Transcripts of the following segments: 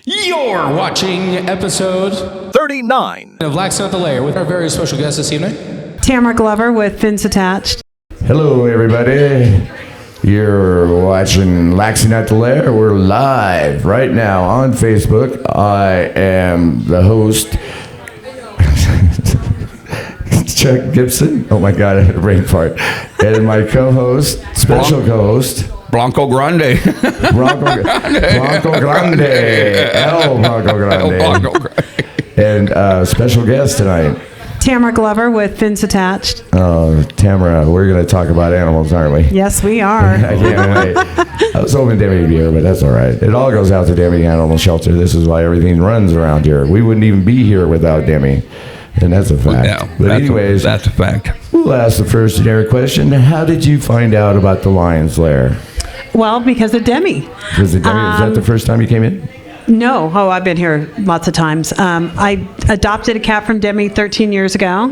You're watching episode 39 of Laxin at the Lair with our very special guest this evening, Tamara Glover with Fins Attached. Hello, everybody. You're watching Laxin at the Lair. We're live right now on Facebook. I am the host, Chuck Gibson. Oh my God, I had a brain fart. And my co-host, special co-host, Bronco Grande. Bronco Grande. El Bronco Grande. And special guest tonight, Tamara Glover with Fins Attached. Tamara, we're going to talk about animals, aren't we? Yes, we are. I can't wait. I was hoping Demi would be here, but that's all right. It all goes out to Demi Animal Shelter. This is why everything runs around here. We wouldn't even be here without Demi, and that's a fact. Yeah, but anyways, that's a fact. We'll ask the first generic question. How did you find out about the Lion's Lair? Well, because of Demi. Was it Demi? Was that the first time you came in? No. Oh, I've been here lots of times. I adopted a cat from Demi 13 years ago.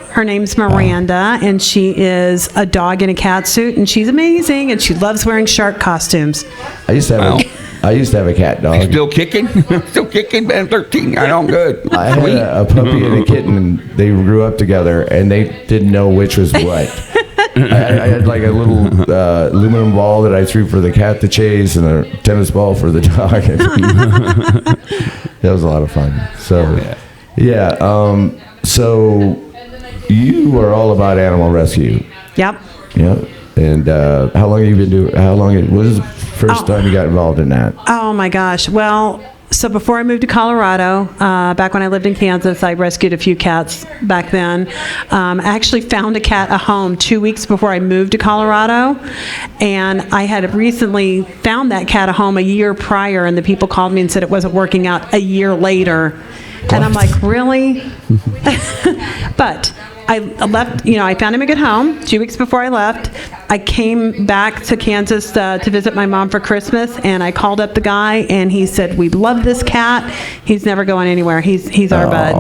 Her name's Miranda, and she is a dog in a cat suit, and she's amazing, and she loves wearing shark costumes. I used to have a cat dog. Still kicking? Still kicking, man. 13. I know, good. I had a puppy and a kitten, and they grew up together, and they didn't know which was what. I had like a little aluminum ball that I threw for the cat to chase and a tennis ball for the dog. That was a lot of fun. So, yeah. So you are all about animal rescue. Yep. Yeah. And how long have you been doing? What was the first time you got involved in that? Oh my gosh. Well, so before I moved to Colorado, back when I lived in Kansas, I rescued a few cats back then. I actually found a cat a home 2 weeks before I moved to Colorado, and I had recently found that cat a home a year prior, and the people called me and said it wasn't working out a year later. And I'm like, really? But I left, I found him a good home 2 weeks before I left. I came back to Kansas to visit my mom for Christmas, and I called up the guy, and he said, we love this cat. He's never going anywhere. He's our bud.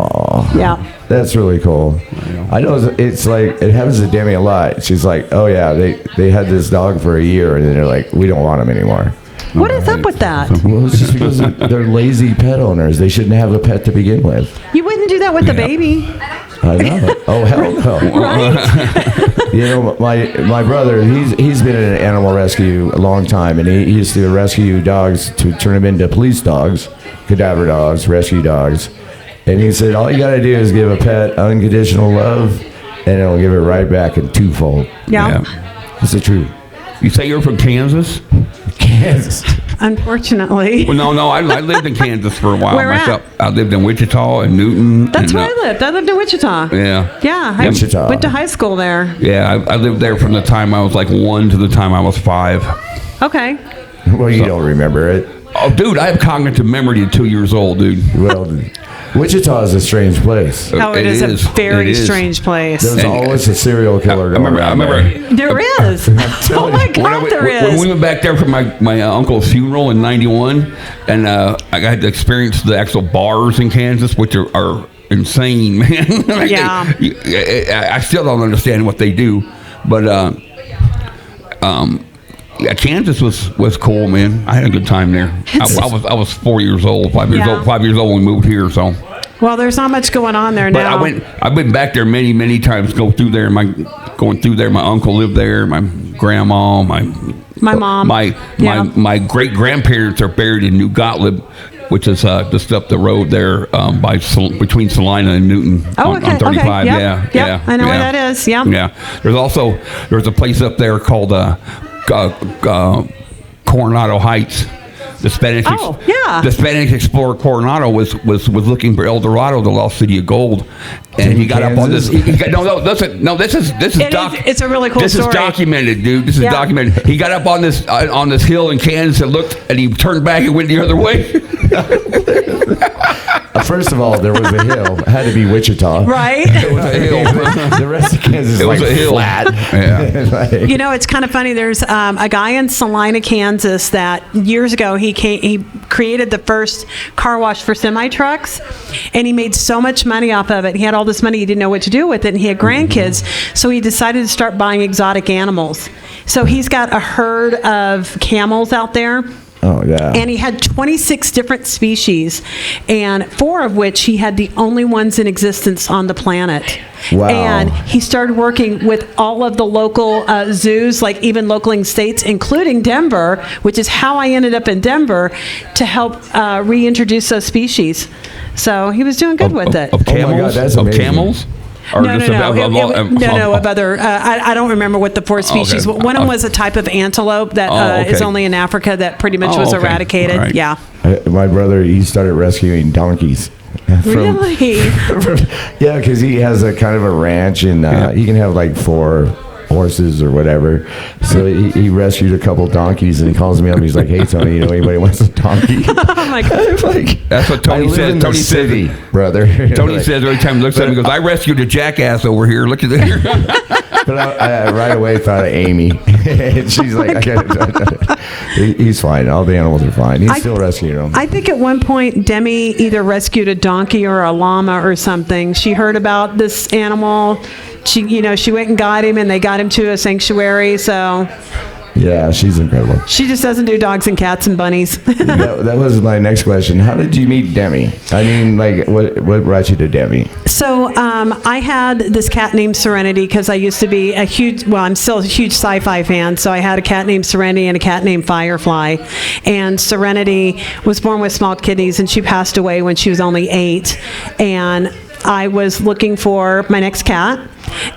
Yeah. That's really cool. I know it's like, it happens to Demi a lot. She's like, oh yeah, they had this dog for a year, and then they're like, we don't want him anymore. What is up with that? Well, it's just because they're lazy pet owners. They shouldn't have a pet to begin with. You wouldn't do that with the baby. I know. Oh, hell no. Right? My brother, he's been in animal rescue a long time, and he used to rescue dogs to turn them into police dogs, cadaver dogs, rescue dogs. And he said, all you got to do is give a pet unconditional love, and it'll give it right back in twofold. Yeah. That's the truth. You say you're from Kansas? Kansas. unfortunately. Well, no, I lived in Kansas for a while Where myself. at? I lived in Wichita and Newton. That's where I lived. I lived in Wichita. Yeah. Yeah, I Wichita. went to high school there. Yeah, I lived there from the time I was like 1 to the time I was 5. Okay. Well, you don't remember it. Oh, dude, I have cognitive memory at 2 years old, dude. Well, Wichita is a strange place. Oh, it is a very strange place. There's always a serial killer going I on remember. There is. Oh my God, there is. When we went back there for my uncle's funeral in '91, and I got to experience the actual bars in Kansas, which are insane, man. Yeah. I still don't understand what they do, but yeah, Kansas was cool, man. I had a good time there. I was 4 years old, 5 years old, 5 years old when we moved here. So. Well, there's not much going on there But now. I've been back there many times. Going through there. My uncle lived there. My grandma, my mom, my great grandparents are buried in New Gottlieb, which is just up the road there between Salina and Newton on 35. Okay. Yeah, yeah. I know where that is. Yeah. Yeah. There's a place up there called Coronado Heights. The Spanish explorer Coronado was looking for El Dorado, the lost city of gold, and he got up on this. This is it's a really cool This story. is documented, dude. This is documented. He got up on this hill in Kansas and looked, and he turned back and went the other way. First of all, there was a hill. It had to be Wichita. Right. It was a hill. The rest of Kansas was like a hill. flat. Yeah. You know, it's kind of funny. There's a guy in Salina, Kansas, that years ago he created the first car wash for semi trucks, and he made so much money off of it. He had all this money, he didn't know what to do with it, and he had grandkids, so he decided to start buying exotic animals. So he's got a herd of camels out there. Oh, yeah. And he had 26 different species, and 4 of which he had the only ones in existence on the planet. Wow. And he started working with all of the local zoos, like even local states, including Denver, which is how I ended up in Denver, to help reintroduce those species. So he was doing good with it. Of camels? Oh my God, that's of amazing. camels? Or No, just of other. I don't remember what the 4 species. Okay. One of them was a type of antelope that is only in Africa that pretty much was okay. eradicated. Right. Yeah. My brother, he started rescuing donkeys. Really? Yeah, because he has a kind of a ranch, and he can have like 4 horses or whatever. So he rescued a couple donkeys, and he calls me up and he's like, "Hey Tony, you know anybody wants a donkey?" Oh my God. Like, that's what Tony said. Tony city, brother. Tony like, says every time he looks at me, he goes, "I rescued a jackass over here. Look at that." But I right away thought of Amy. And she's like, he's fine. All the animals are fine. He's still rescuing them. I think at one point Demi either rescued a donkey or a llama or something. She heard about this animal. She went and got him, and they got him to a sanctuary. So yeah, she's incredible. she just doesn't do dogs and cats and bunnies. that was my next question. How did you meet Demi? I mean, like, what brought you to Demi? So I had this cat named Serenity because I used to be I'm still a huge sci-fi fan. So I had a cat named Serenity and a cat named Firefly. And Serenity was born with small kidneys, and she passed away when she was only 8. And I was looking for my next cat,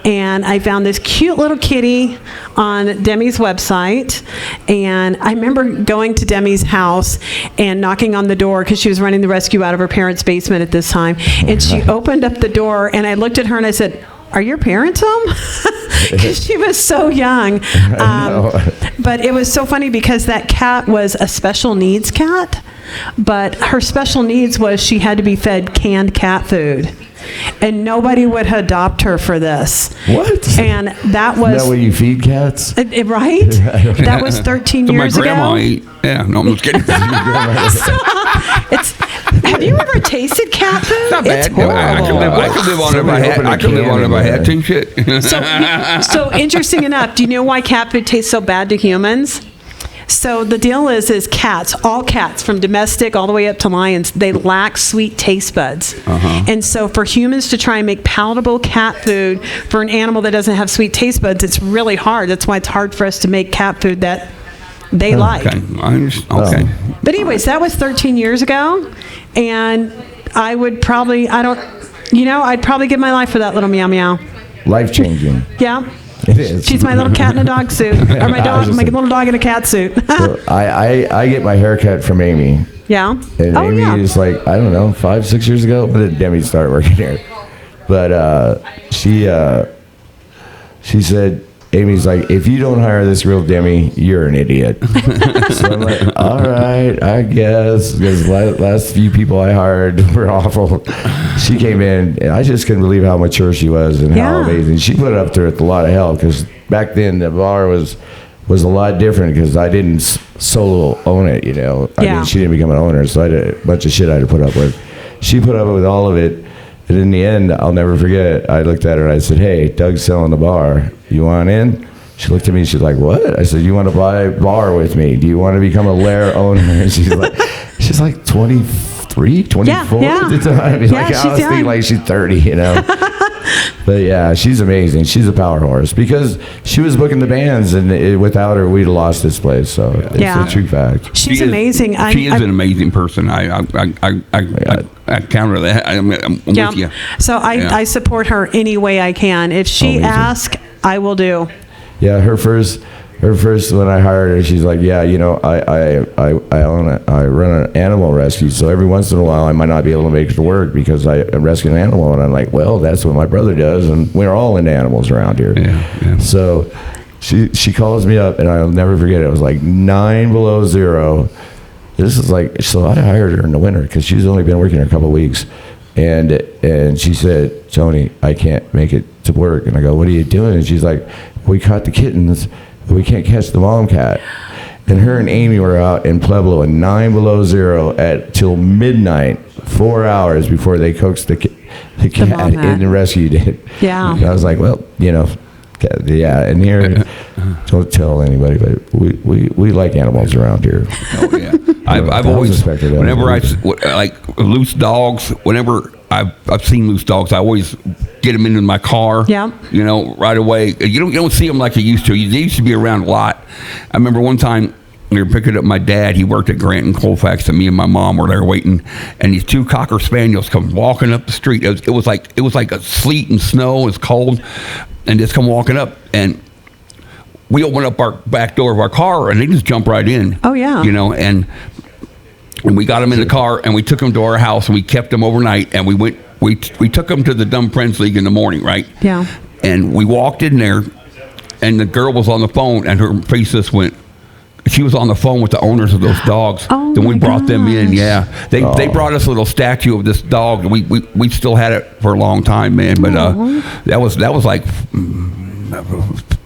and I found this cute little kitty on Demi's website. And I remember going to Demi's house and knocking on the door because she was running the rescue out of her parents' basement at this time. And she opened up the door, and I looked at her and I said, "Are your parents home?" Because she was so young. But it was so funny because that cat was a special needs cat, but her special needs was she had to be fed canned cat food. And nobody would adopt her for this. What? And that was... Is that what you feed cats? Right? That was 13 years ago. My grandma ate. Yeah, no, I'm just kidding. Have you ever tasted cat food? Not bad. It's horrible. I could live on it if I had some shit. So interesting enough, do you know why cat food tastes so bad to humans? So the deal is cats, all cats, from domestic all the way up to lions, they lack sweet taste buds. And so for humans to try and make palatable cat food for an animal that doesn't have sweet taste buds, it's really hard. That's why it's hard for us to make cat food that they like. Okay, I understand. Okay. But anyways, that was 13 years ago, and I would probably, I'd probably give my life for that little meow meow. Life-changing. Yeah. It is. She's my little cat in a dog suit, or my little dog in a cat suit. So I get my haircut from Amy. Yeah. And Amy is like, I don't know, 5-6 years ago. When did Demi start working here? But she said, Amy's like, "If you don't hire this real Demi, you're an idiot." So I'm like, all right, I guess. Because last few people I hired were awful. She came in, and I just couldn't believe how mature she was and how amazing. She put up there with a lot of help, because back then the bar was a lot different, because I didn't solo own it, I mean, she didn't become an owner, so I had a bunch of shit I had to put up with. She put up with all of it. And in the end, I'll never forget, I looked at her and I said, "Hey, Doug's selling the bar. You want in?" She looked at me and she's like, "What?" I said, "You want to buy a bar with me? Do you want to become a Lair owner?" And she's like 23, 24 at the time. I was thinking like she's 30, But yeah, she's amazing. She's a power horse, because she was booking the bands, and without her, we'd have lost this place. So it's a true fact. She's amazing. She is an amazing person. I counter that. I'm with you. So I support her any way I can. If she asks, I will do. Yeah, her first when I hired her, she's like, "Yeah, I run an animal rescue, so every once in a while I might not be able to make it to work because I rescue an animal." And I'm like, "Well, that's what my brother does, and we're all into animals around here." Yeah. So she calls me up, and I'll never forget it. It was like 9 below zero. This is like, so I hired her in the winter because she's only been working here a couple of weeks, and she said, "Tony, I can't make it to work." And I go, "What are you doing?" And she's like, "We caught the kittens. We can't catch the mom cat." And her and Amy were out in Pueblo at 9 below zero till midnight, 4 hours before they coaxed the cat and rescued it. Yeah. And I was like, well, yeah. And here, Don't tell anybody, but we like animals around here. Oh yeah, I've always, whenever I like loose dogs, whenever I've seen loose dogs, I always get them into my car. Yeah. You know, right away. You don't see them like you used to. They used to be around a lot. I remember one time we were picking up my dad. He worked at Grande and Colfax, and me and my mom were there waiting. And these two Cocker Spaniels come walking up the street. It was like a sleet and snow. It was cold, and just come walking up. And we opened up our back door of our car, and they just jumped right in. Oh yeah. You know, and we got them in the car, and we took them to our house, and we kept them overnight. And we took them to the Dumb Friends League in the morning, right? Yeah. And we walked in there, and the girl was on the phone, and her face just went. She was on the phone with the owners of those dogs. Oh, then we brought them in. gosh. Yeah, they brought us a little statue of this dog. We still had it for a long time, man. But that was like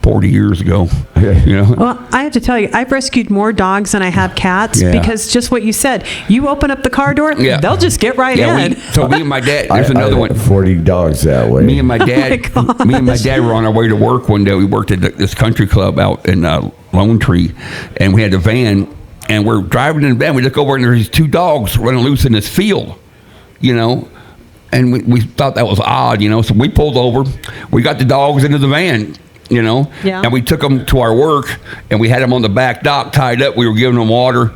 40 years ago. You know. Well, I have to tell you, I've rescued more dogs than I have cats because just what you said. You open up the car door, they'll just get right in. So me and my dad. There's another one. 40 dogs that way. Me and my dad. Me and my dad were on our way to work one day. We worked at this country club out in Lone Tree, and we had a van, and we're driving in the van. We look over, and there's these two dogs running loose in this field, you know, and we thought that was odd, you know. So we pulled over. We got the dogs into the van, you know, and we took them to our work, and we had them on the back dock tied up. We were giving them water.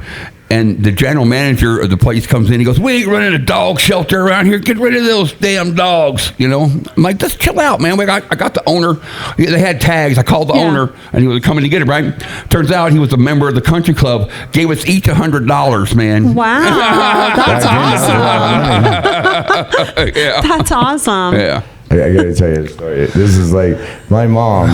And the general manager of the place comes in. He goes, "We ain't running a dog shelter around here. Get rid of those damn dogs." You know, I'm like, just chill out, man. I got the owner. They had tags. I called the owner, and he was coming to get it. Right. Turns out he was a member of the country club. Gave us each $100, man. Wow, that's awesome. Yeah. That's awesome. Yeah. I gotta tell you a story. This is like, my mom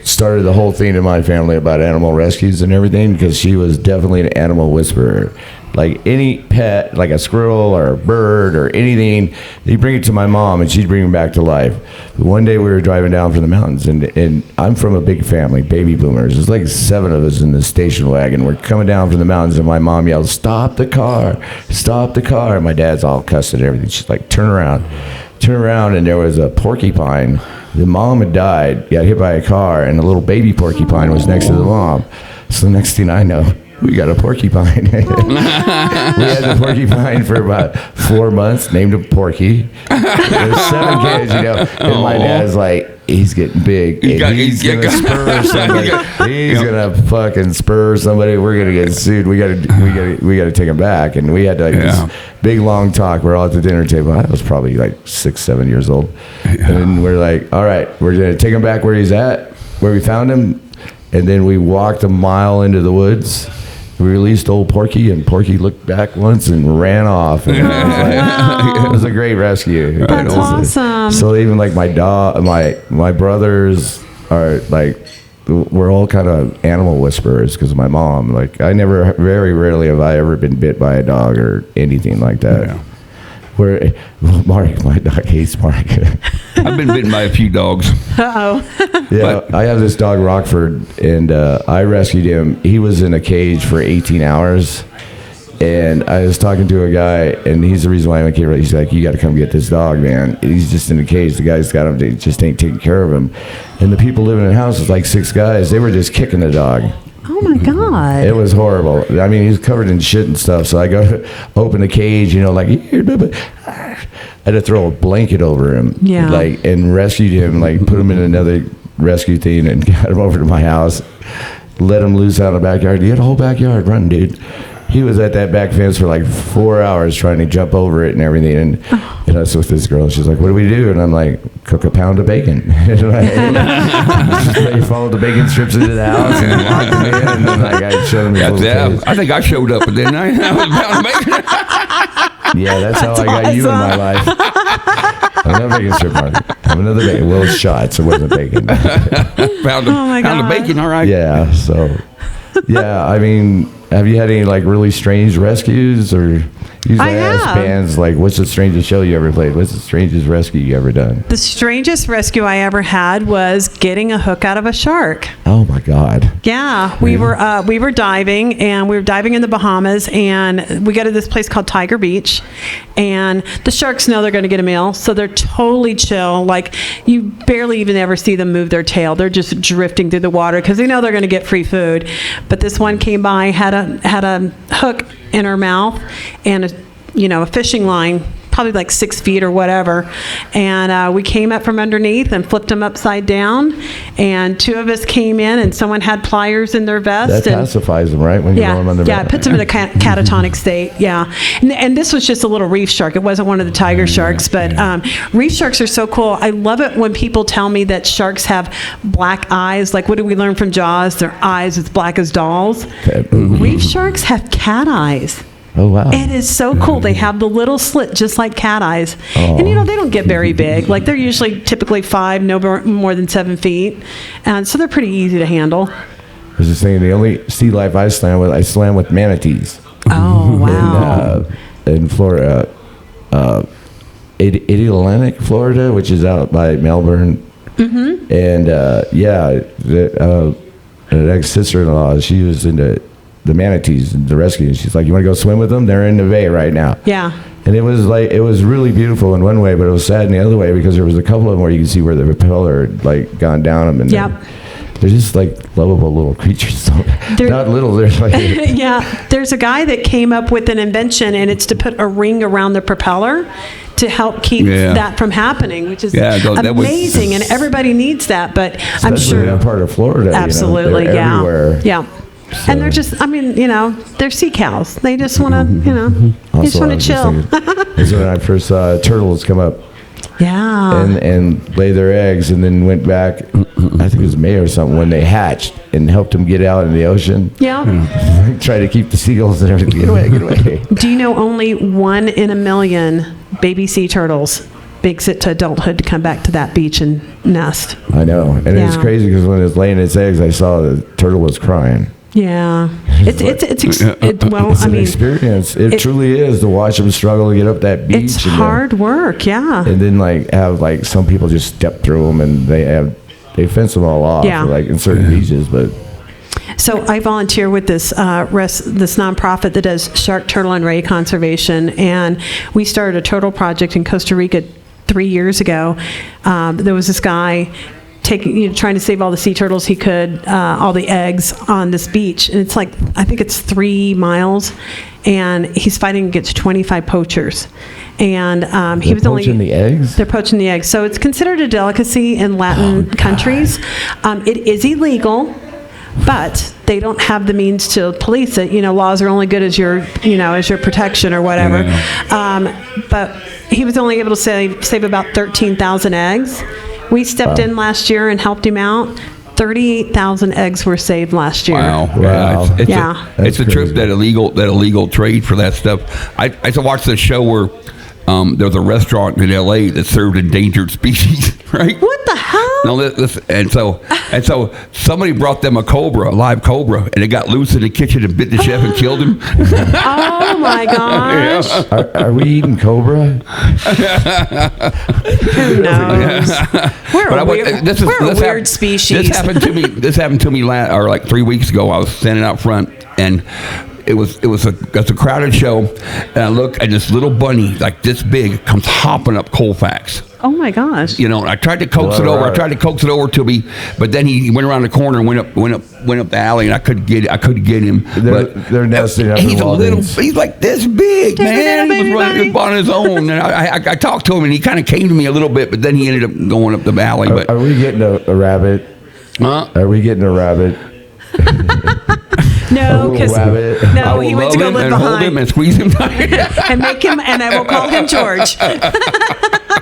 started the whole thing in my family about animal rescues and everything, because she was definitely an animal whisperer. Like any pet, like a squirrel or a bird or anything, they bring it to my mom and she'd bring it back to life. But one day we were driving down from the mountains, and I'm from a big family, baby boomers. There's like 7 of us in the station wagon. We're coming down from the mountains, and my mom yells, "Stop the car, stop the car." And my dad's all cussed and everything. She's like, turn around, and there was a porcupine. The mom had died, got hit by a car, and a little baby porcupine was next to the mom. So the next thing I know, we got a porcupine. We had the porcupine for about 4 months, named him Porky. There's 7 kids, you know, and my dad's like, he's getting big. He's gonna spur somebody. He's gonna fucking spur somebody. We're gonna get sued. We gotta take him back. And we had like this big long talk. We're all at the dinner table. I was probably like 6, 7 years old, and we're like, all right, we're gonna take him back where he's at, where we found him, and then we walked a mile into the woods. We released old Porky, and Porky looked back once and ran off. And it was a great rescue. That's awesome. So even like my dog, my brothers are like, we're all kind of animal whisperers because of my mom. Like very rarely have I ever been bit by a dog or anything like that. Yeah. Where Mark, my dog hates Mark. I've been bitten by a few dogs. Uh-oh. Yeah, I have this dog, Rockford, and I rescued him. He was in a cage for 18 hours, and I was talking to a guy, and he's the reason why I'm in a cage. He's like, "You got to come get this dog, man. He's just in a cage. The guy's got him. They just ain't taking care of him." And the people living in the house was like 6 guys. They were just kicking the dog. Oh my God. It was horrible. I mean, he's covered in shit and stuff. So I go to open the cage, you know, like, I had to throw a blanket over him, like, and rescued him, like, put him in another rescue thing and got him over to my house, let him loose out in the backyard. He had a whole backyard running, dude. He was at that back fence for like 4 hours trying to jump over it and everything. And I was with this girl, and she's like, "What do we do?" And I'm like, "Cook a pound of bacon." They followed the bacon strips into the house and locked them in. And then I showed him his little face. I think I showed up, didn't I? I was a pound of bacon. Yeah, that's how I got you in my life. Another bacon strip, Mark. Have another bacon. Well, shots. It wasn't bacon. Pound of bacon, all right. Yeah, so... Yeah, I mean, have you had any like really strange rescues, or usually I ask have. bands like, what's the strangest show you ever played? What's the strangest rescue you ever done? The strangest rescue I ever had was getting a hook out of a shark. Oh my God. Yeah, we were diving, and we were diving in the Bahamas, and we go to this place called Tiger Beach, and the sharks know they're going to get a meal, so they're totally chill. Like, you barely even ever see them move their tail. They're just drifting through the water because they know they're going to get free food. But this one came by, had a hook in her mouth, and a fishing line, probably like 6 feet or whatever, and we came up from underneath and flipped them upside down, and 2 of us came in, and someone had pliers in their vest. That pacifies them, right? When you roll them under. Yeah, it puts them in a catatonic state. Yeah, and this was just a little reef shark. It wasn't one of the tiger sharks, but reef sharks are so cool. I love it when people tell me that sharks have black eyes. Like, what did we learn from Jaws? Their eyes as black as dolls. Reef sharks have cat eyes. Oh, wow. It is so cool. They have the little slit just like cat eyes. And, they don't get very big. Like, they're usually typically 5, no more than 7 feet. And so they're pretty easy to handle. I was just saying, the only sea life I swam with manatees. Oh, wow. In Florida, Atlantic, Florida, which is out by Melbourne. Mm-hmm. And, an ex-sister-in-law, she was into the manatees and the rescue, and she's like, you want to go swim with them? They're in the bay right now. Yeah. And it was really beautiful in one way, but it was sad in the other way, because there was a couple of them where you could see where the propeller had like gone down them, and they're just like lovable little creatures. They're not little, they're like yeah. There's a guy that came up with an invention, and it's to put a ring around the propeller to help keep that from happening, which is amazing, and everybody needs that. But I'm sure in that part of Florida, absolutely, they're everywhere. Yeah. So. And they're just, they're sea cows. They just want to, they just want to chill. That's when I first saw turtles come up. Yeah. And lay their eggs, and then went back, I think it was May or something, when they hatched, and helped them get out in the ocean. Yeah. Try to keep the seagulls and everything. Get away. Do you know only 1 in a million baby sea turtles makes it to adulthood to come back to that beach and nest? I know. And it's crazy, because when it was laying its eggs, I saw the turtle was crying. Yeah, it's an experience. It truly is, to watch them struggle to get up that beach. It's hard work, yeah. And then have some people just step through them, and they fence them all off, in certain beaches. But so I volunteer with this nonprofit that does shark, turtle, and ray conservation, and we started a turtle project in Costa Rica 3 years ago. There was this guy trying to save all the sea turtles he could, all the eggs on this beach, and it's like, I think it's 3 miles, and he's fighting against 25 poachers, and he was only poaching the eggs. They're poaching the eggs, so it's considered a delicacy in Latin countries. It is illegal, but they don't have the means to police it. Laws are only good as your protection or whatever. But he was only able to save about 13,000 eggs. We stepped in last year and helped him out. 38,000 eggs were saved last year. Wow. It's a trip, that illegal trade for that stuff. I used to watch this show where there's a restaurant in L.A. that served endangered species, right? What the hell? No, and so somebody brought them a live cobra, and it got loose in the kitchen and bit the chef and killed him. Oh my gosh! Are we eating cobra? Who knows? We're a weird species. This happened to me like 3 weeks ago. I was standing out front, and it was a crowded show, and I look, and this little bunny like this big comes hopping up Colfax. Oh my gosh! I tried to coax it over. I tried to coax it over to me, but then he went around the corner and went up the alley, and I couldn't get him. They're nesting up. He's like this big, man. He was running on his own, and I talked to him, and he kind of came to me a little bit, but then he ended up going up the alley. But are we getting a rabbit? Huh? Are we getting a rabbit? No, because he went to go live behind. Hold him and squeeze him tight. And make him, and I will call him George.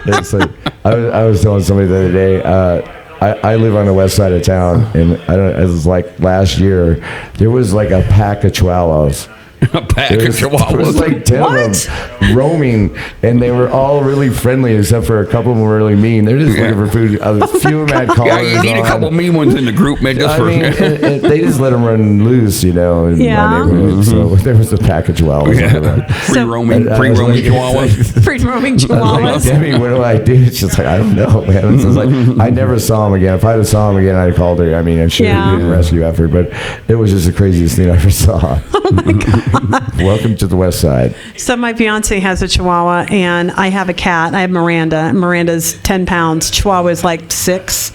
It's like, I was telling somebody the other day, I live on the west side of town, and it was like last year, there was like a pack of chihuahuas A pack There of was chihuahuas. like 10 of them roaming, and they were all really friendly, except for a couple of them were really mean. They're just looking for food. A few of them had collars Yeah, you need a couple on. mean ones in the group, man. Just I for mean, they just let them run loose, in Yeah. my neighborhood. So there was a pack of chihuahuas. on the road. free roaming I was like- chihuahuas. Free roaming I was like, chihuahuas. Debbie, what do I do? She's like, I don't know, man. So it's like, I never saw him again. If I saw him again, I'd called her. I mean, I'm sure Yeah. he did a rescue effort, but it was just the craziest thing I ever saw. Oh my God. Welcome to the West Side. So my fiance has a Chihuahua, and I have a cat. I have Miranda. Miranda's 10 pounds. Chihuahua's like 6,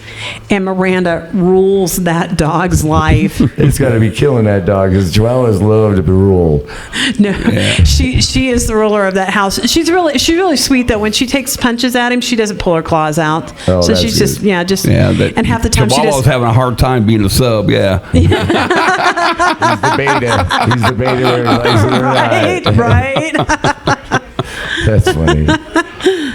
and Miranda rules that dog's life. It's got to be killing that dog because Chihuahuas love to be ruled. No, she is the ruler of that house. She's really sweet though. When she takes punches at him, she doesn't pull her claws out. Oh, so that's she's good. and half the time she Chihuahua's just having a hard time being a sub. Yeah. He's the beta. He's the beta where he likes it or not. right. That's funny.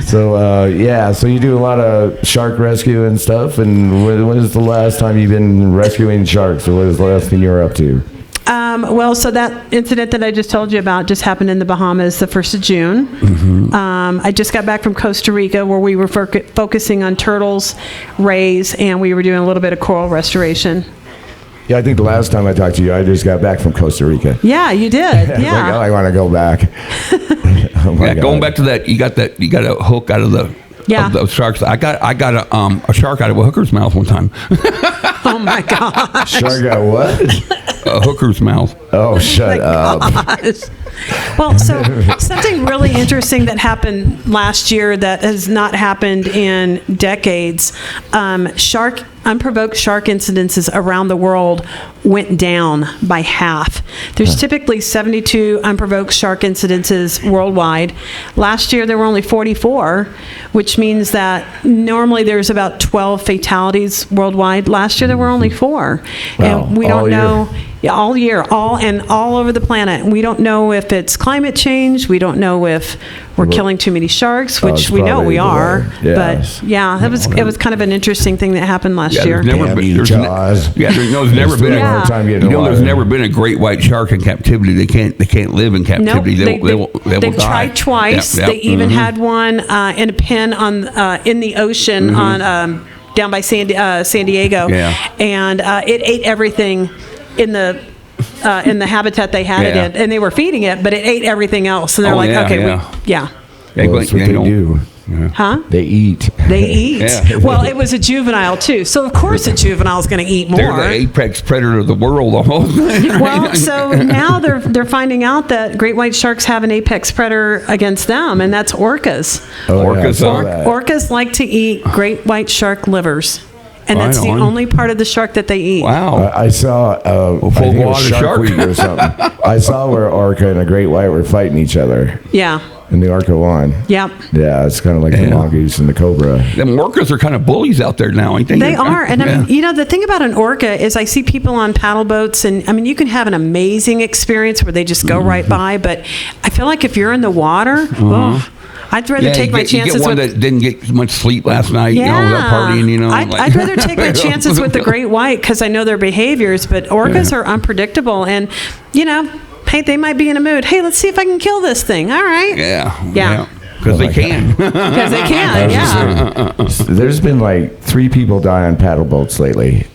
So, so you do a lot of shark rescue and stuff. And when is the last time you've been rescuing sharks? Or what is the last thing you were up to? Well, so that incident that I just told you about just happened in the Bahamas the 1st of June. Mm-hmm. I just got back from Costa Rica where we were focusing on turtles, rays, and we were doing a little bit of coral restoration. Yeah, I think the last time I talked to you, I just got back from Costa Rica. Yeah, you did. I was like, Yeah. oh, I want to go back. Oh my Yeah, God. going back to that, you got a hook out of the Yeah. of those sharks. I got a shark out of a hooker's mouth one time. Oh my gosh. Shark got what? A hooker's mouth. Oh, shut up. Gosh. Well, so something really interesting that happened last year that has not happened in decades. Unprovoked shark incidences around the world went down by half. There's typically 72 unprovoked shark incidences worldwide. Last year there were only 44, which means that normally there's about 12 fatalities worldwide. Last year there were only 4. Wow. And we All don't year. know. Yeah, all year, all over the planet. We don't know if it's climate change. We don't know if we're killing too many sharks, which it's we know probably we the are. weather. Yes. But yeah, it was kind of an interesting thing that happened last year. There's never Damn been. you, There's Jaws. there's never been. Still a hard time getting There's water. never been a great white shark in captivity. They can't live in Nope, captivity. They will they've die. tried twice. Yep, They yep. even had one in a pen on in the ocean on down by San Diego, Yeah. and it ate everything in the habitat they had Yeah. it in, and they were feeding it, but it ate everything else. And they're Oh, like, yeah, okay, yeah. yeah. They Well, that's what they do. Huh? They eat. They eat. Yeah. Well, it was a juvenile too, so of course a juvenile is going to eat They're more. the apex predator of the world almost. Well, so now they're finding out that great white sharks have an apex predator against them, and that's orcas. Oh, yeah, I Orcas saw are- that. Orcas like to eat great white shark livers, and Right that's the on. only part of the shark that they eat. Wow. I saw I think it was water Shark shark. Week or something. I saw where orca and a great white were fighting each other, Yeah. and the orca won. Yep. Yeah, it's kind of like the Yeah. mongoose and the cobra. Them orcas are kind of bullies out there now, ain't they? They are, and I Yeah. mean, the thing about an orca is I see people on paddle boats, and I mean, you can have an amazing experience where they just go Mm-hmm. right by, but I feel like if you're in the water, oh, I'd rather Yeah, take my you chances get one with. that didn't get much sleep last night, Yeah, without partying, I'd rather take my chances with the great white because I know their behaviors, but orcas are unpredictable, and hey, they might be in a mood. Hey, let's see if I can kill this thing. All right. Yeah. Because they can. Because they can, yeah. There's been like 3 people die on paddle boats lately.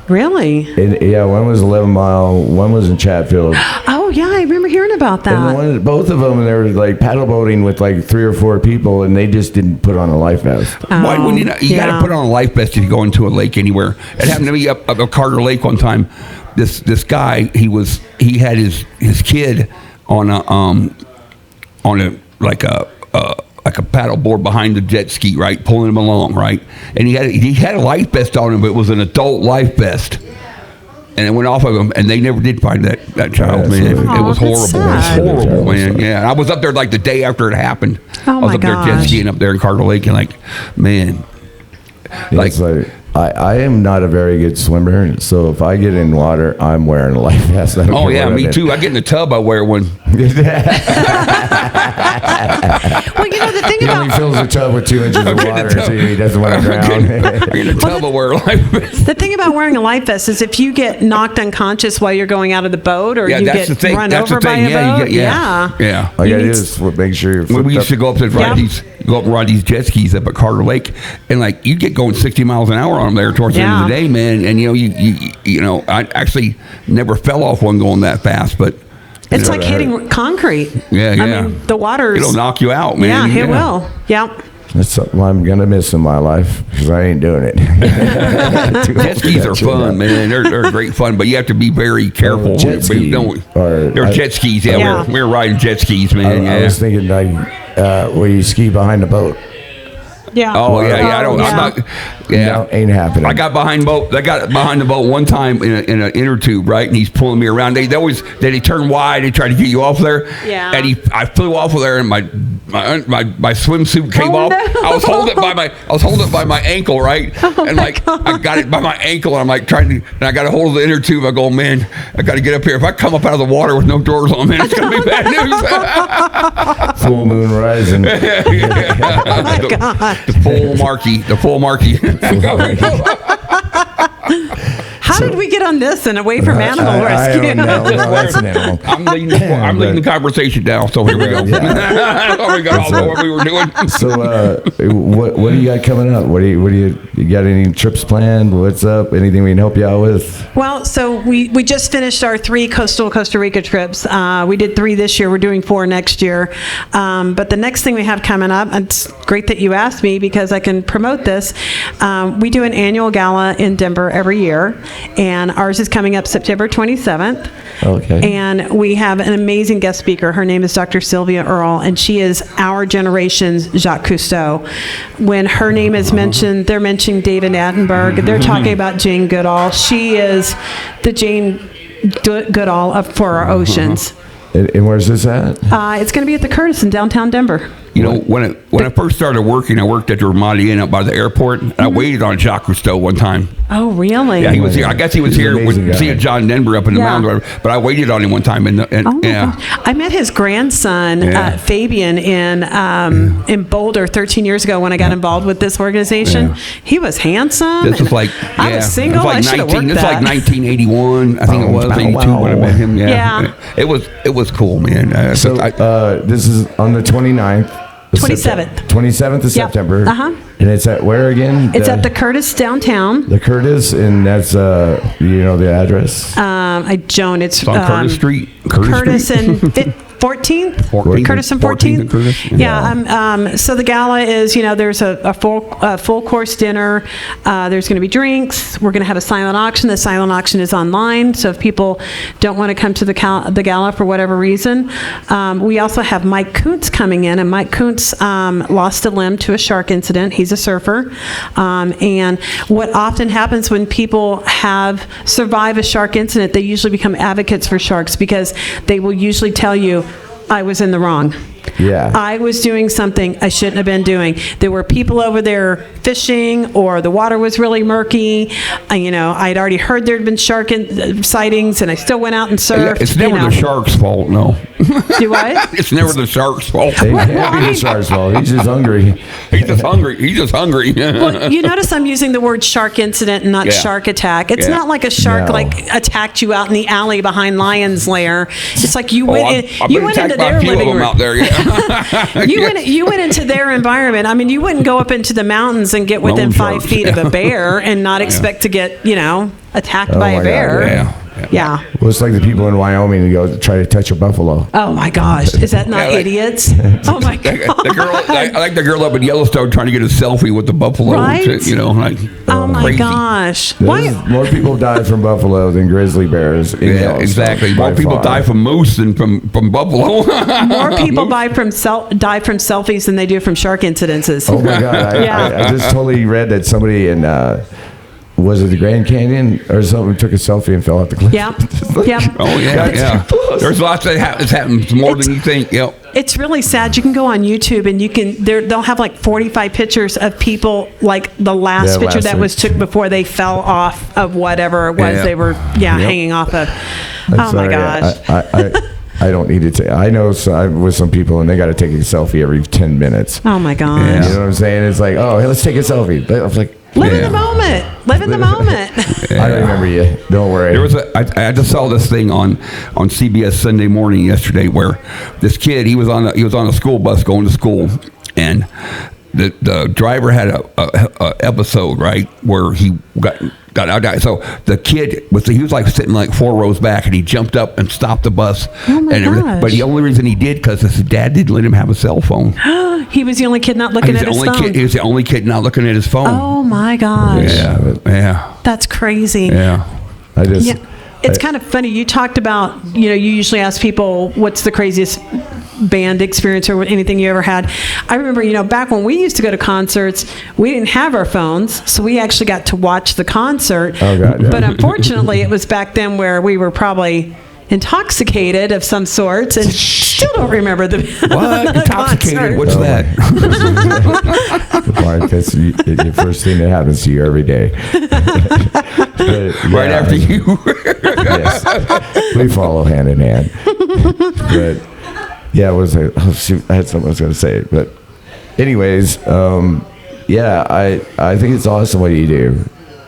Really? And, yeah, one was 11 Mile, one was in Chatfield. Oh, yeah, I remember hearing about And that. both of them, they were like paddle boating with like 3 or 4 people, and they just didn't put on a life vest. Why wouldn't you? You got yeah. to put on a life vest if you go into a lake anywhere. It happened to me up Carter Lake one time. This guy, he had his kid on a like a paddle board behind the jet ski, right, pulling him along, right, and he had a life vest on him, but it was an adult life vest. And it went off of him, and they never did find that child, that's man. really- It was Aw, that's horrible. It was sad. horrible, Terrible man. stuff. Yeah, I was up there like the day after it happened. Oh, I was my up there jet gosh. skiing up there in Carter Lake, and like, man, like It's like I am not a very good swimmer, so if I get in water, I'm wearing a life vest. I don't Oh care yeah, what I'm me in. too. I get in the tub, I wear one. Well, the thing He only about fills the tub with 2 inches of Okay, the water, tub. so he doesn't want to drown. I get in the tub, I wear a life vest. the thing about wearing a life vest is if you get knocked unconscious while you're going out of the boat, or Yeah, you that's get the thing. run That's over the by thing. a Yeah, boat, yeah. All you You gotta do need is make sure you're When we flipped used to up. go up to ride these jet skis up at Carter Lake, and like you get going 60 miles an hour on them there towards the end of the Yeah. day, man. And you know, I actually never fell off one going that fast, but It's you know, like hitting concrete. Yeah, yeah. I mean, the water's... it'll knock you out, man. Yeah, it will. Yep. That's something I'm gonna miss in my life because I ain't doing it. Jet skis are fun, man. They're great fun, but you have to be very careful. jet ski, They're jet skis. Yeah, Yeah. we were riding jet skis, man. I was thinking like where you ski behind the boat. Yeah. Oh yeah. I don't. Yeah. I'm not. Yeah. No, ain't happening. I got behind the boat one time in an inner tube, right? And he's pulling me around. They turn wide. They try to get you off there. Yeah. And I flew off of there, and my swimsuit came Oh, off. no. I was holding it by my ankle, right? And like I got it by my ankle, and I'm like and I got a hold of the inner tube. I go, man, I got to get up here. If I come up out of the water with no doors on, man, it's gonna be bad news. Full moon rising. Oh, my God. The full marquee. How did we get on this and away from animal rescue? I don't know. No, that's an animal. I'm leading the conversation now, so here we go. So we got all what we were doing. So, what do you got coming up? What do you got? Any trips planned? What's up? Anything we can help you out with? Well, so we just finished our 3 coastal Costa Rica trips. We did 3 this year. We're doing 4 next year. But the next thing we have coming up, and it's great that you asked me because I can promote this. We do an annual gala in Denver every year, and ours is coming up September 27th. Okay. And we have an amazing guest speaker. Her name is Dr. Sylvia Earle, and she is our generation's Jacques Cousteau. When her name is mentioned, they're mentioning David Attenborough. They're talking about Jane Goodall. She is the Jane Goodall for our oceans. And where's this at? It's going to be at the Curtis in downtown Denver. You know, when I first started working, I worked at the Ramada Inn up by the airport. And I waited on Jacques Cousteau one time. Oh, really? Yeah, he was here. I guess he was He's here an amazing with guy. seeing John Denver up in the Yeah. mountain. But I waited on him one time, and Oh my yeah. gosh. I met his grandson, Yeah. Fabian, in Boulder 13 years ago when I got involved with this organization. Yeah. He was handsome. This was like I was single. I should have worked This was that. like 1981. I think it was 82 when I met him. Yeah. It was cool, man. So this is on the 29th. 27th. 27th of Yep. September. Uh-huh. And it's at where again? It's at the Curtis downtown. The Curtis, and that's you know the address. I don't. It's on Curtis Street. Curtis Street. and 14th. 14th. Curtis and 14th 14th. and Curtis, Yeah. So the gala is, there's a full course dinner. There's going to be drinks. We're going to have a silent auction. The silent auction is online, so if people don't want to come to the gala for whatever reason, we also have Mike Kuntz coming in, and Mike Kuntz lost a limb to a shark incident. He's a surfer, and what often happens when people survive a shark incident, they usually become advocates for sharks because they will usually tell you, I was in the wrong. Yeah. I was doing something I shouldn't have been doing. There were people over there fishing, or the water was really murky. I'd already heard there had been shark sightings, and I still went out and surfed. It's never the shark's fault, no. Do what? It's never the shark's fault. It can't be the shark's fault. He's just hungry. He's just hungry. Well, you notice I'm using the word shark incident and not Yeah. shark attack. It's Yeah. not like a shark No. attacked you out in the alley behind Lion's Lair. It's like you went I've been into attacked by their a few of living them room. out there. Yeah. You went into their environment. I mean, you wouldn't go up into the mountains and get within Lone 5 sharks, feet of yeah. a bear and not expect to get, attacked by my a God, bear. Yeah. Yeah. Well, it's like the people in Wyoming who go try to touch a buffalo. Oh my gosh, is that not Yeah, like- idiots? Oh my The god. girl, I like the girl up in Yellowstone trying to get a selfie with the buffalo. Right? Oh my crazy. gosh. There's more people die from buffalo than grizzly bears. In Yeah, Yellowstone, exactly. by More people far. die from moose than from buffalo. More people die from selfies than they do from shark incidences. Oh my God! Yeah. I just totally read that somebody in was it the Grand Canyon or something? Took a selfie and fell off the cliff. Yep. Yep. Oh yeah. There's lots that happens more than you think. Yep. It's really sad. You can go on YouTube and they'll have like 45 pictures of people, like the last picture that was took before they fell off of whatever it was they were hanging off of. My gosh. I don't need to. I know with some people, and they got to take a selfie every 10 minutes. Oh my gosh. Yeah. You know what I'm saying? It's like, oh, hey, let's take a selfie. But I was like, live in the moment. Live in the moment. I remember you. Don't worry. There was I just saw this thing on CBS Sunday Morning yesterday where this kid he was on a school bus going to school, and the driver had a episode right where he got out. So the kid he was like sitting like 4 rows back, and he jumped up and stopped the bus. Oh my gosh. But the only reason he did because his dad didn't let him have a cell phone. He was the only kid not looking at his phone. He was the only kid not looking at his phone. Oh my gosh. Yeah. That's crazy. Yeah. It's kind of funny. You talked about, you usually ask people what's the craziest band experience or anything you ever had. I remember, back when we used to go to concerts, we didn't have our phones, so we actually got to watch the concert. Oh, God, yeah. But unfortunately, it was back then where we were probably intoxicated of some sorts and still don't remember the what intoxicated. What's that? Mark, that's the first thing that happens to you every day. Right after you. Yes, we follow hand in hand. But yeah, I had something I was going to say. But anyways, I think it's awesome what you do.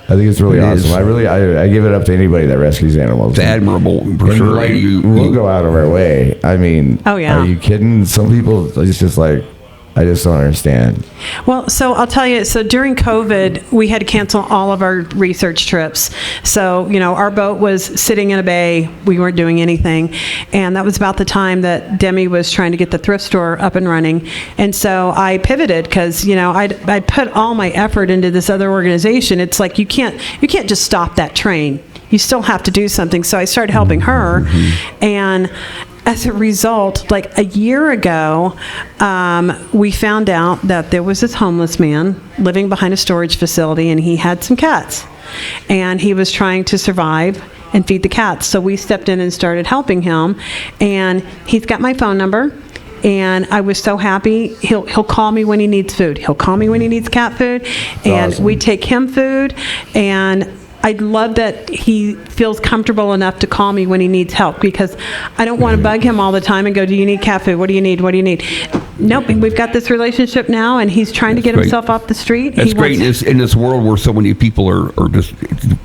I think it's really awesome. I give it up to anybody that rescues animals. It's admirable, for sure. We'll go out of our way. I mean, oh yeah. Are you kidding? Some people, it's just like, I just don't understand. Well, so I'll tell you, so during COVID, we had to cancel all of our research trips. So, our boat was sitting in a bay. We weren't doing anything. And that was about the time that Demi was trying to get the thrift store up and running. And so I pivoted because, I put all my effort into this other organization. It's like you can't just stop that train. You still have to do something. So I started helping her. And as a result, like a year ago, we found out that there was this homeless man living behind a storage facility, and he had some cats. And he was trying to survive and feed the cats. So we stepped in and started helping him. And he's got my phone number. And I was so happy. He'll call me when he needs food. He'll call me when he needs cat food. And awesome. We take him food. And I love that he feels comfortable enough to call me when he needs help, because I don't want to bug him all the time and go, do you need cat food? What do you need? What do you need? Nope. We've got this relationship now, and he's trying to get himself off the street. That's great. In this world where so many people are just,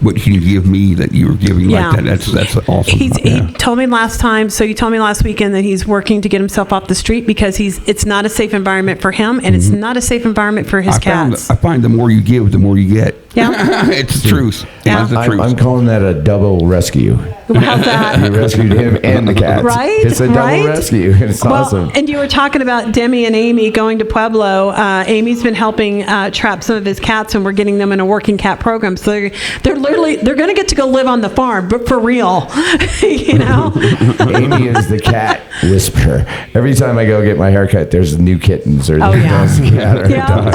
what can you give me that you're giving like that? That's awesome. He told me last time, so you told me last weekend that he's working to get himself off the street because it's not a safe environment for him, and it's not a safe environment for his cats. I find the more you give, the more you get. Yeah. It's the truth. Yeah. It's the truth. I'm calling that a double rescue. How's that? You rescued him and the cats. Right? It's a double rescue. It's awesome. And you were talking about Demi and Amy going to Pueblo. Amy's been helping trap some of his cats, and we're getting them in a working cat program. So they're going to get to go live on the farm, but for real, Amy is the cat whisperer. Every time I go get my haircut, there's new kittens or there's a cat or a dog.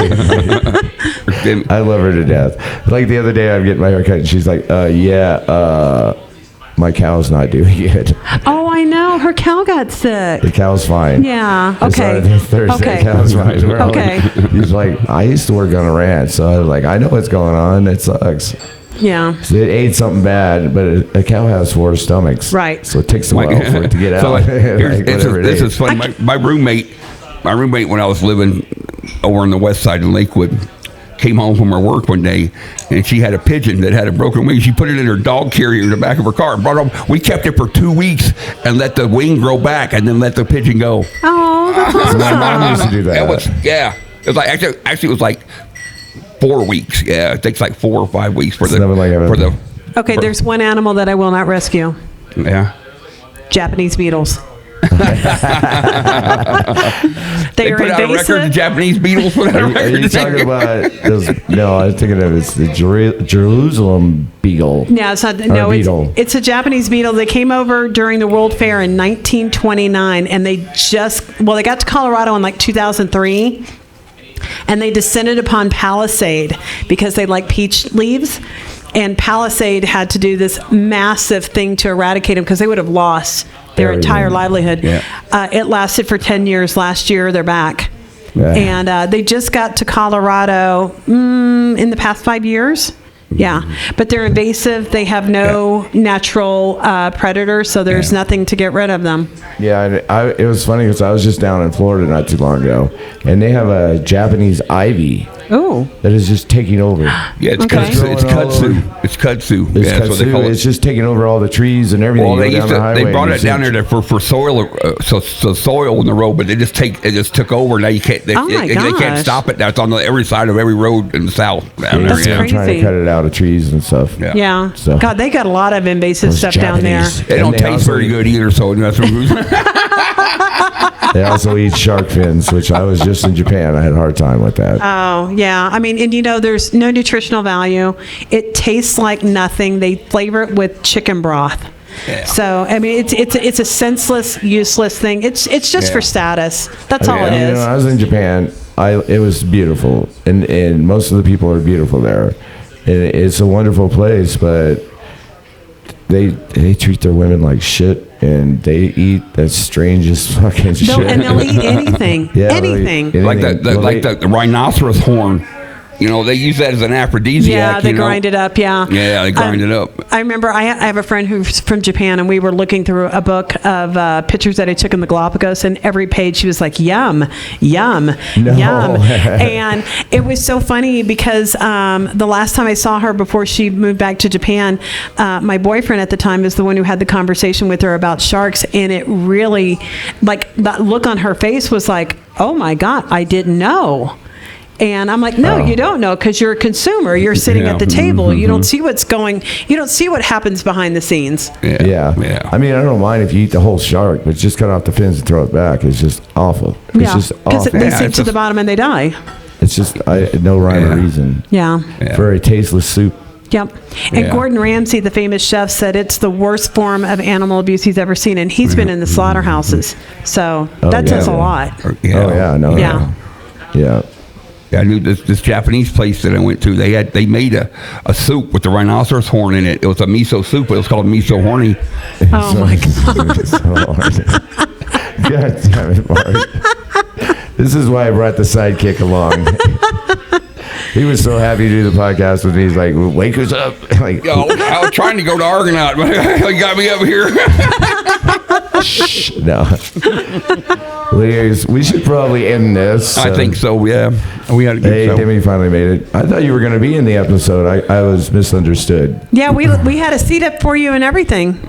I love her to death. Like the other day, I'm getting my haircut, and she's like, my cow's not doing good. Oh, I know. Her cow got sick. The cow's fine. Yeah. Okay. Thursday, the cow's fine. Okay. He's like, I used to work on a ranch, so I was like, I know what's going on. It sucks. Yeah. So it ate something bad, but a cow has 4 stomachs. Right. So it takes a while for it to get out. So this is funny. My roommate, when I was living over on the west side in Lakewood, came home from her work one day, and she had a pigeon that had a broken wing. She put it in her dog carrier in the back of her car and brought it home. We kept it for 2 weeks and let the wing grow back, and then let the pigeon go. Oh, that's awesome. My mom used to do that. It was like actually it was like 4 weeks. Yeah, it takes like 4 or 5 weeks for the. Okay, there's one animal that I will not rescue. Yeah. Japanese beetles. They put out a record. The Japanese beetles put out a record. Are you talking about those? No, I was thinking of it's the Jerusalem beagle. No, it's not. No, it's a Japanese beetle. They came over during the World Fair in 1929, and they got to Colorado in like 2003. And they descended upon Palisade because they like peach leaves. And Palisade had to do this massive thing to eradicate them because they would have lost their entire livelihood. Yeah. It lasted for 10 years. Last year, they're back. Yeah. And they just got to Colorado in the past 5 years. Yeah, but they're invasive. They have no natural predators, so there's nothing to get rid of them. Yeah, and it was funny because I was just down in Florida not too long ago, and they have a Japanese ivy Oh. that is just taking over. Yeah, it's Okay. kudzu. It's kudzu. It's kudzu. It's, Yeah, that's what they kudzu. call it. It's just taking over all the trees and everything. Well, You they go used down the to, highway they brought and it you down see- there for soil, so soil in the road, but it just took over. Now you can't. They, Oh my they can't gosh. stop it. Now it's on every side of every road in the south. Down That's there, I'm trying to crazy. cut it out of trees and stuff. Yeah. Yeah. So- God, they got a lot of invasive Those stuff down there. Japanese. They And don't they taste also- very good either. So that's what They also eat shark fins, which I was just in Japan. I had a hard time with that. Oh, yeah. I mean, and there's no nutritional value. It tastes like nothing. They flavor it with chicken broth. Yeah. So, I mean, it's a senseless, useless thing. It's just Yeah. for status. That's all it is. When I was in Japan, it was beautiful, and most of the people are beautiful there. And it's a wonderful place, but they treat their women like shit, and they eat the strangest fucking shit. They'll eat anything. Yeah, they'll eat Anything. like anything. the rhinoceros horn. You know, they use that as an aphrodisiac. Yeah, they you know? grind it up. Yeah. Yeah, they grind it up. I remember I have a friend who's from Japan, and we were looking through a book of pictures that I took in the Galapagos, and every page she was like, "Yum, yum, No. yum," and it was so funny because the last time I saw her before she moved back to Japan, my boyfriend at the time is the one who had the conversation with her about sharks, and it really, like, that look on her face was like, "Oh my God, I didn't know." And I'm like, no, you don't know because you're a consumer. You're sitting Yeah. at the table. You don't see what's going. You don't see what happens behind the scenes. Yeah. I mean, I don't mind if you eat the whole shark, but just cut off the fins and throw it back. It's just awful. It's just because awful. they Yeah, sink it's to the just- bottom and they die. It's just no rhyme or reason Yeah. for a tasteless soup. Yep. And Yeah. Gordon Ramsay, the famous chef, said it's the worst form of animal abuse he's ever seen, and he's been in the slaughterhouses. So that says a lot. Oh yeah, no, Yeah. no. Yeah. Yeah, I knew this Japanese place that I went to. They made a soup with the rhinoceros horn in it. It was a miso soup. It was called miso horny. Oh my God. It's so hard. God damn it, Mark. This is why I brought the sidekick along. He was so happy to do the podcast with me. He's like, "Wake us up!" Like, Yo, I was trying to go to Argonaut, but he got me up here. no. Ladies, we should probably end this. I think so. Yeah, we had a good Hey, show. Demi finally made it. I thought you were going to be in the episode. I was misunderstood. Yeah, we had a seat up for you and everything.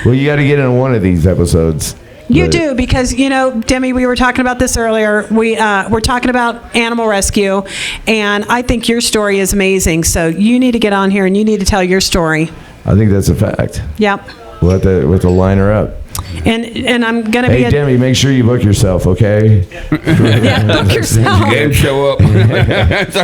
Well, you got to get in one of these episodes. You But- do, because, Demi, we were talking about this earlier. We're talking about animal rescue, and I think your story is amazing. So you need to get on here and you need to tell your story. I think that's a fact. Yep. We'll have to line her up. And I'm going to Hey, be Demi, make sure you book yourself, okay? yeah, book yourself. And show up. And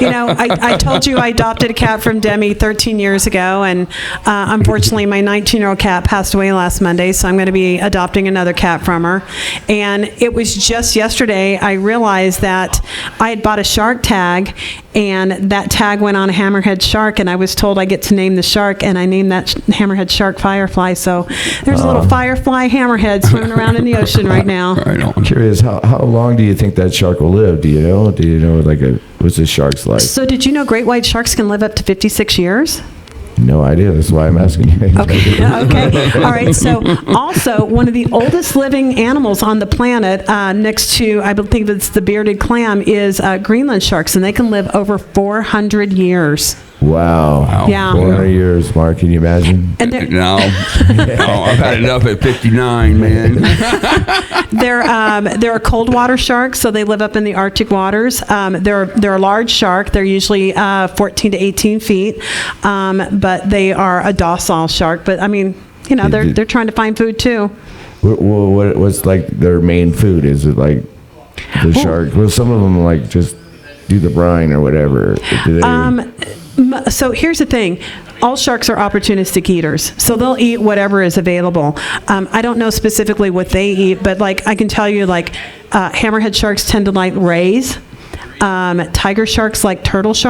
I told you I adopted a cat from Demi 13 years ago, and unfortunately my 19-year-old cat passed away last Monday, so I'm going to be adopting another cat from her. And it was just yesterday I realized that I had bought a shark tag, and that tag went on a hammerhead shark, and I was told I get to name the shark, and I named that hammerhead shark Firefly. So there's a little firefly hammerhead swimming around in the ocean right now. Right on. I'm curious, how long do you think that shark will live? Do you know? Do you know, what's a shark's life? So did you know great white sharks can live up to 56 years? No idea. That's why I'm asking you. Okay. All right. So, also, one of the oldest living animals on the planet, next to, I believe it's the bearded clam, is Greenland sharks, and they can live over 400 years. Wow. Yeah. 400 years, Mark. Can you imagine? And they're, No, I've had enough at 59, man. they're a cold water shark, so they live up in the Arctic waters. They're a large shark. They're usually 14 to 18 feet, but they are a docile shark. But I mean, they're trying to find food too. What's like their main food? Is it like the shark? Well, some of them like just do the brine or whatever. Do they, So here's the thing. All sharks are opportunistic eaters, so they'll eat whatever is available. I don't know specifically what they eat, but I can tell you, hammerhead sharks tend to like rays. tiger sharks like turtles,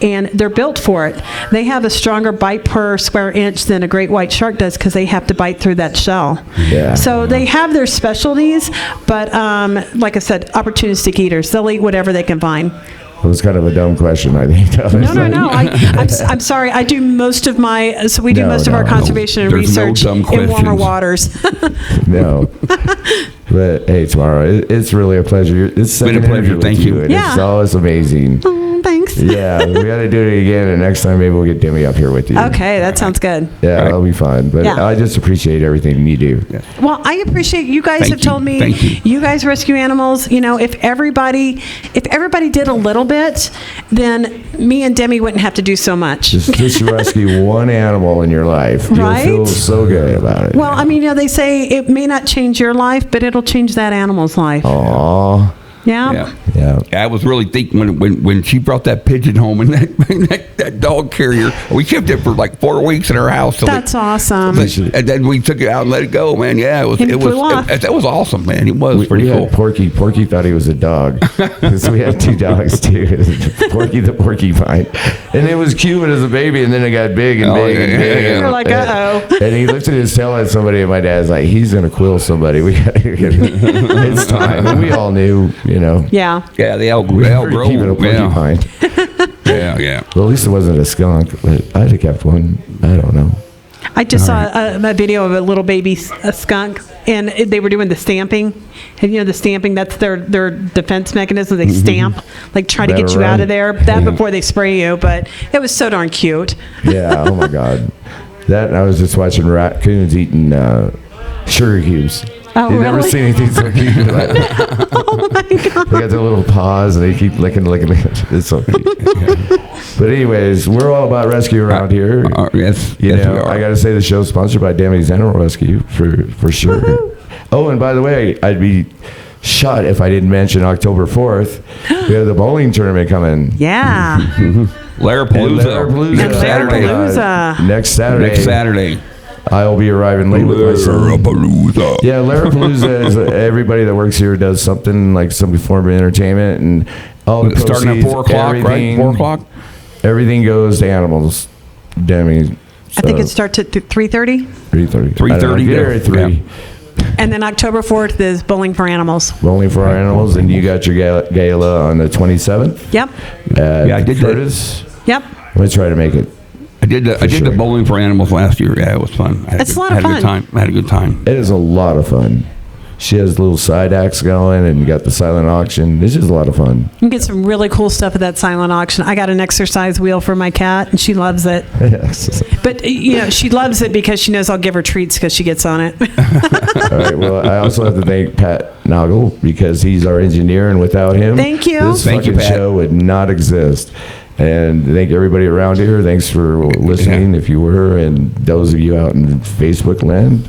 and they're built for it. They have a stronger bite per square inch than a great white shark does because they have to bite through that shell. Yeah. So they have their specialties, but like I said, opportunistic eaters. They'll eat whatever they can find. It was kind of a dumb question, I think. No. I'm sorry. I do most of my. So we do most of our conservation and There's no research dumb in warmer questions. waters. No. But hey, Tamara, it's really a pleasure. It's been a pleasure. Thank you. And Yeah. It's always amazing. Thanks. Yeah, we got to do it again, and next time maybe we'll get Demi up here with you. Okay, that sounds good. Yeah, Right. that'll be fun. But Yeah. I just appreciate everything you do. Yeah. Well, I appreciate you guys Thank have you. told me Thank you. guys rescue animals. You know, if everybody did a little bit, then me and Demi wouldn't have to do so much. Just rescue one animal in your life. Right? You'll feel so good about it. Well, I mean, they say it may not change your life, but it'll change that animal's life. Aw. Yeah. Yeah. I was really thinking when she brought that pigeon home and that dog carrier, we kept it for like 4 weeks in our house. So That's awesome. and then we took it out and let it go, man. Yeah, And it flew off. that was awesome, man. It was pretty we cool. had Porky. Porky thought he was a dog. So we had 2 dogs too. Porky the porcupine. And it was cute as a baby, and then it got big and Oh, big and yeah, big. yeah. You're like, uh-oh. And he lifted his tail at somebody, and my dad's like, he's going to quill somebody. We got to get it. It's time. And we all knew, you know. Yeah. Yeah, they all We were grow. keeping a porcupine. Yeah. Well, at least it wasn't a skunk, but I'd have kept one. I don't know. I just saw a video of a little baby skunk, and they were doing the stamping. And, the stamping, that's their defense mechanism. They stamp, like try to get Better you out run. of there. That before they spray you, but it was so darn cute. Yeah. Oh my God. That and I was just watching raccoons eating sugar cubes. Oh, You've never really? seen anything so cute. Oh my God. They got their little paws and they keep licking. It's so cute. But anyways, we're all about rescue around here. Yes, You yes, know, we are. I got to say the show's sponsored by Demi's Animal Rescue for sure. Woohoo. Oh, and by the way, I'd be shot if I didn't mention October 4th. We have the bowling tournament coming. Yeah. Lair And Lair Palooza. And Lair Palooza. Next Saturday. Next Saturday. I'll be arriving late with my son. Palooza. Yeah, Lair is everybody that works here does something like some form of entertainment, and all the Starting at proceeds, 4 o'clock, right? everything- 4 o'clock? Everything goes to animals. Demi. I think it starts at 3:30. 3:30. 3:30 Get here there. at 3. And then October 4th is Bowling for Animals. Bowling for our animals, and you got your gala on the 27th. Yep. Yeah, I did that. Curtis. Yep. I'm gonna try to make it. I did the sure. bowling for animals last year. Yeah, it was fun. I had It's good- a lot of had fun. Good time. I had a good time. It is a lot of fun. She has little side acts going, and you got the silent auction. It's just a lot of fun. You can get some really cool stuff at that silent auction. I got an exercise wheel for my cat, and she loves it. Yes. But, she loves it because she knows I'll give her treats because she gets on it. All right. Well, I also have to thank Pat Nagel because he's our engineer, and without him, Thank you. this Thank you, fucking Pat. show would not exist. And thank everybody around here. Thanks for listening, if you were, and those of you out in Facebook land.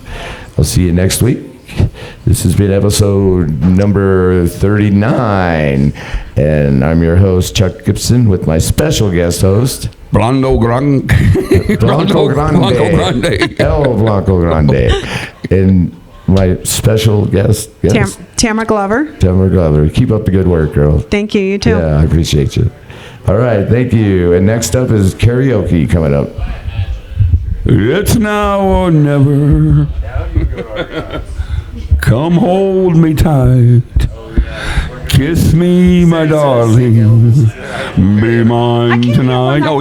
I'll see you next week. This has been episode number 39, and I'm your host, Chuck Gibson, with my special guest host, Blanco Grande. Bronco Grande. Blanco Grande. El Blanco Grande. And my special guest, Tamara Glover. Tamara Glover. Keep up the good work, girl. Thank you. You too. Yeah, I appreciate you. All right, thank you. And next up is karaoke coming up. It's now or never. Come hold me tight. Kiss me, my darling. Be mine tonight. Oh,